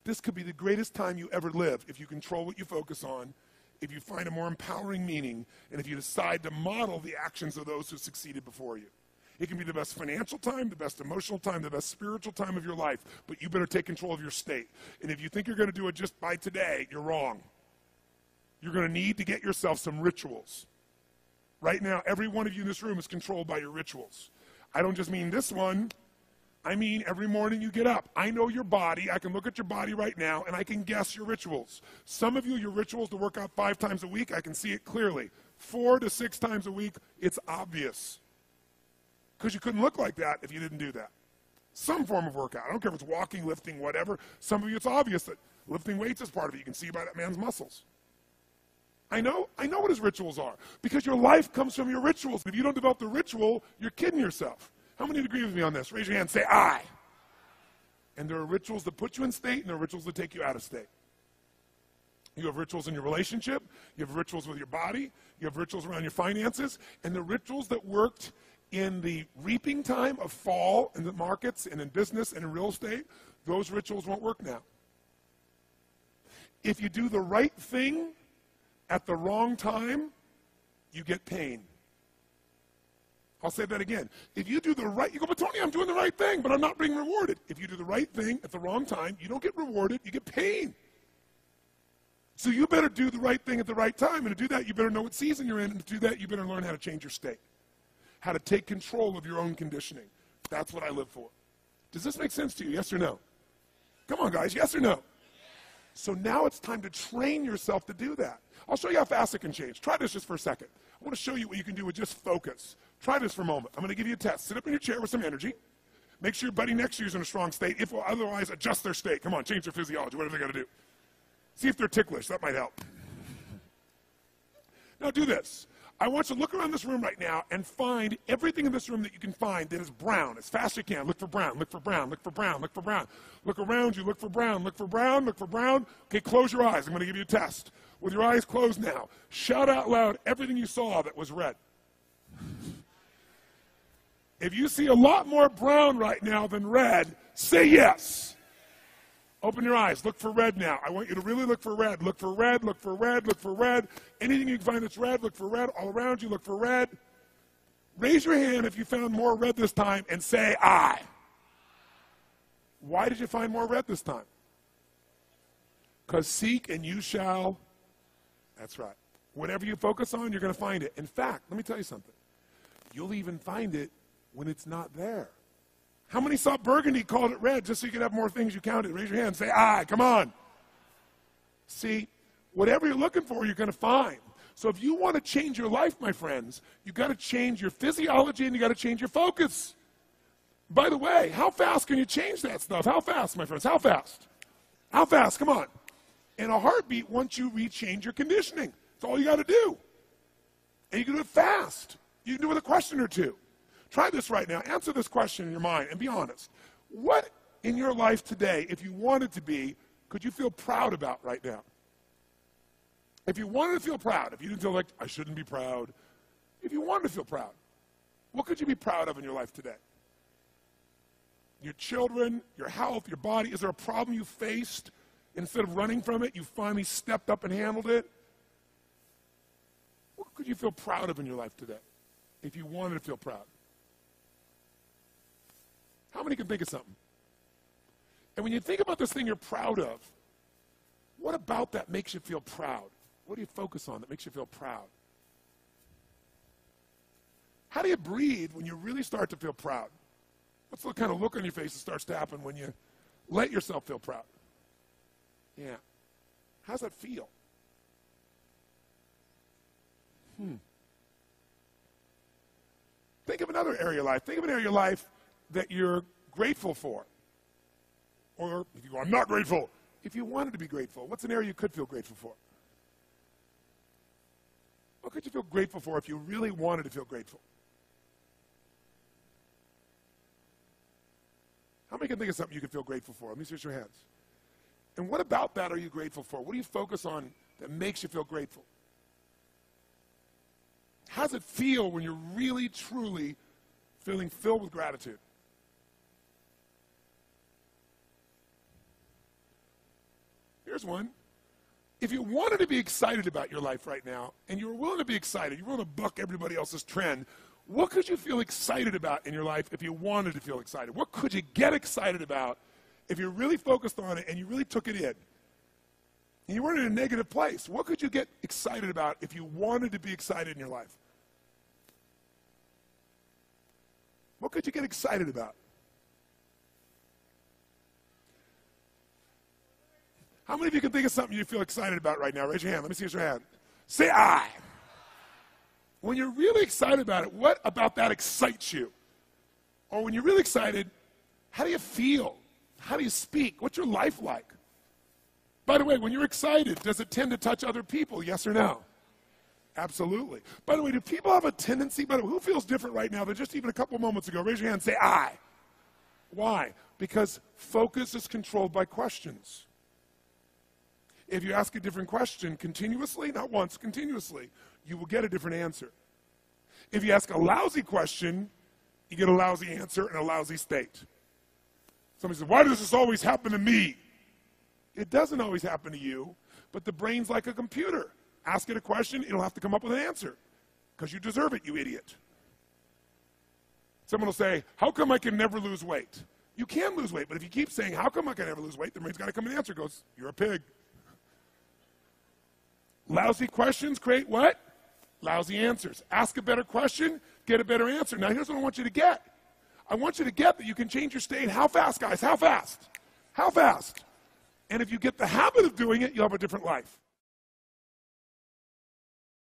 This could be the greatest time you ever live if you control what you focus on, if you find a more empowering meaning, and if you decide to model the actions of those who succeeded before you. It can be the best financial time, the best emotional time, the best spiritual time of your life, but you better take control of your state. And if you think you're going to do it just by today, you're wrong. You're going to need to get yourself some rituals. Right now, every one of you in this room is controlled by your rituals. I don't just mean this one. I mean every morning you get up. I know your body. I can look at your body right now, and I can guess your rituals. Some of you, your rituals to work out 5 times a week, I can see it clearly. 4 to 6 times a week, it's obvious. Because you couldn't look like that if you didn't do that. Some form of workout. I don't care if it's walking, lifting, whatever. Some of you, it's obvious that lifting weights is part of it. You can see by that man's muscles. I know what his rituals are. Because your life comes from your rituals. If you don't develop the ritual, you're kidding yourself. How many agree with me on this? Raise your hand and say, I. And there are rituals that put you in state, and there are rituals that take you out of state. You have rituals in your relationship. You have rituals with your body. You have rituals around your finances. And the rituals that worked in the reaping time of fall in the markets and in business and in real estate, those rituals won't work now. If you do the right thing at the wrong time, you get pain. I'll say that again. If you do the right, you go, but Tony, I'm doing the right thing, but I'm not being rewarded. If you do the right thing at the wrong time, you don't get rewarded, you get pain. So you better do the right thing at the right time, and to do that, you better know what season you're in, and to do that, you better learn how to change your state. How to take control of your own conditioning. That's what I live for. Does this make sense to you, yes or no? Come on, guys, yes or no? So now it's time to train yourself to do that. I'll show you how fast it can change. Try this just for a second. I want to show you what you can do with just focus. Try this for a moment. I'm going to give you a test. Sit up in your chair with some energy. Make sure your buddy next to you is in a strong state. If otherwise, adjust their state. Come on, change their physiology, whatever they got to do. See if they're ticklish. That might help. Now do this. I want you to look around this room right now and find everything in this room that you can find that is brown as fast as you can. Look for brown, look for brown, look for brown, look for brown. Look around you, look for brown, look for brown, look for brown. Okay, close your eyes. I'm going to give you a test. With your eyes closed now, shout out loud everything you saw that was red. If you see a lot more brown right now than red, say yes. Open your eyes. Look for red now. I want you to really look for red. Look for red, look for red, look for red. Anything you can find that's red, look for red. All around you, look for red. Raise your hand if you found more red this time and say, I. Why did you find more red this time? Because seek and you shall. That's right. Whatever you focus on, you're going to find it. In fact, let me tell you something. You'll even find it when it's not there. How many saw burgundy, called it red, just so you could have more things you counted? Raise your hand and say, I. Come on. See, whatever you're looking for, you're going to find. So if you want to change your life, my friends, you've got to change your physiology and you've got to change your focus. By the way, how fast can you change that stuff? How fast, my friends? How fast? How fast? Come on. In a heartbeat, once you rechange your conditioning. That's all you got to do. And you can do it fast. You can do it with a question or two. Try this right now. Answer this question in your mind and be honest. What in your life today, if you wanted to be, could you feel proud about right now? If you wanted to feel proud, if you didn't feel like, I shouldn't be proud, if you wanted to feel proud, what could you be proud of in your life today? Your children, your health, your body. Is there a problem you faced? Instead of running from it, you finally stepped up and handled it? What could you feel proud of in your life today if you wanted to feel proud? How many can think of something? And when you think about this thing you're proud of, what about that makes you feel proud? What do you focus on that makes you feel proud? How do you breathe when you really start to feel proud? What's the kind of look on your face that starts to happen when you let yourself feel proud? Yeah. How's that feel? Think of another area of life. Think of an area of life that you're grateful for. Or if you go, I'm not grateful. If you wanted to be grateful, what's an area you could feel grateful for? What could you feel grateful for if you really wanted to feel grateful? How many can think of something you could feel grateful for? Let me see your hands. And what about that are you grateful for? What do you focus on that makes you feel grateful? How does it feel when you're really, truly feeling filled with gratitude? Here's one. If you wanted to be excited about your life right now, and you were willing to be excited, you were willing to buck everybody else's trend, what could you feel excited about in your life if you wanted to feel excited? What could you get excited about if you're really focused on it and you really took it in? And you weren't in a negative place. What could you get excited about if you wanted to be excited in your life? What could you get excited about? How many of you can think of something you feel excited about right now? Raise your hand. Let me see your hand. Say I. When you're really excited about it, what about that excites you? Or when you're really excited, how do you feel? How do you speak? What's your life like? By the way, when you're excited, does it tend to touch other people? Yes or no? Absolutely. By the way, do people have a tendency, who feels different right now than just even a couple moments ago? Raise your hand and say I. Why? Because focus is controlled by questions. If you ask a different question continuously, not once, continuously, you will get a different answer. If you ask a lousy question, you get a lousy answer and a lousy state. Somebody says, why does this always happen to me? It doesn't always happen to you, but the brain's like a computer. Ask it a question, it'll have to come up with an answer because you deserve it, you idiot. Someone will say, how come I can never lose weight? You can lose weight, but if you keep saying, how come I can never lose weight, the brain's got to come with an answer. It goes, you're a pig. Lousy questions create what? Lousy answers. Ask a better question, get a better answer. Now here's what I want you to get. I want you to get that you can change your state. How fast, guys? How fast? How fast? And if you get the habit of doing it, you'll have a different life.